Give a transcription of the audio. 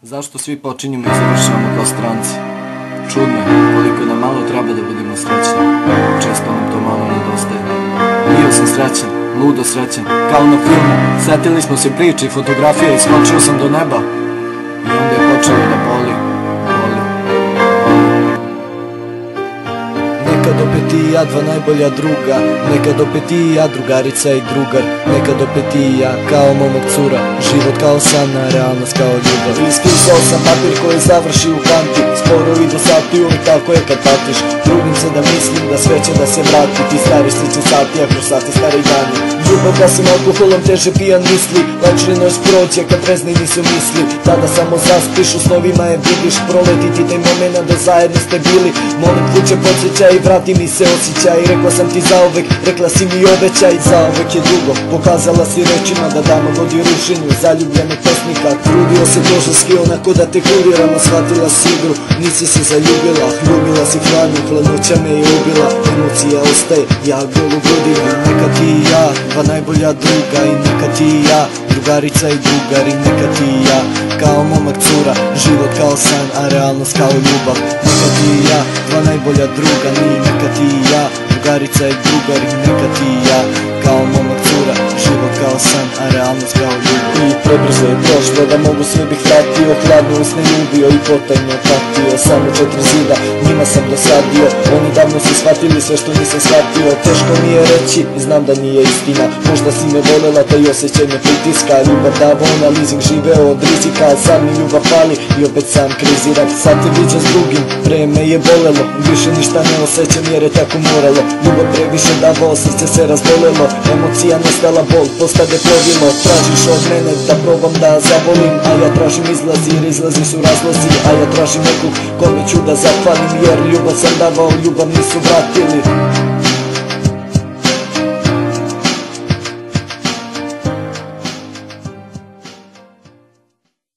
Zašto svi počinjemo i završavamo kao stranci? Čudno je koliko nam malo treba da budemo srećni. Često nam to malo nedostaje. Bio sam srećan, ludo srećan, kao na filmu. Setili smo se priče i fotografije i skočio sam do neba. I onda je počelo da boli. Nekad opet i ja, dva najbolja druga. Nekad opet i ja, drugarica i drugar. Nekad opet i ja, kao momak cura. Život kao san, a realnost kao ljubav. Ispisao sam papir koji završi u kanti. Sporo idu sati, uvijek tako je kad patiš. Trudim se da mislim da sve će da se vrati. Ti stari slični sati, a kroz sati stari dani. Ljubav gasim alkoholom, teže pijan misli. Lakše noć prođe kad trezni nisu misli. Tada samo zaspiš, u snovima je vidiš. Proletiti taj momena da zajedno ste bili. Molim kuće podsjećaj i vrati mi se osjećaj. Rekla sam ti zauvek, rekla si mi obećaj. Zauvek je dugo, pokazala si rečima da damo vodi rušenju zaljubljenog pesnika. Trudio se božanski onako da te kuriramo. Shvatila si igru, nisi se zaljubila. Ljubila si hranu, hladnoća me je ubila. Emocija ostaje, ja golu godina. Nekad ti i ja, dva najbolja druga. I nekad ti i ja, drugarica i drugar. I nekad ti i ja, kao momak cura. Život kao san, a realnost kao ljubav. Nekad ti i ja, dva najbolja druga. I nekad ti i ja, drugarica i drugar. I nekad ti i ja, kao momak cura. Život kao san, a realnost kao ljubav. I prebrzo je prošlo da mogu sve bih vratio. Hladno usne ljubio i potajno patio. Samo 4 zida, njima sam dosadio. Oni davno su shvatili sve što nisam shvatio. Teško mi je reći, znam da nije istina. Možda si me volela, taj osjećaj me pritiska. Ljubav davo na leasing, živeo od rizika. Sad mi ljubav pali i opet sam kriziram. Sad te viđam s drugim, pre me je bolelo. Više ništa ne osjećam jer je tako moralo. Ljubav previše davao, srce se razbolelo. Emocija nestala, bol postade plovilo. Tražiš od mene da probam da zavolim, a ja tražim izlazi jer izlazi su razlozi. A ja tražim nekog kome ću da zahvalim, jer ljubav sam davao, ljubav nisu vratili.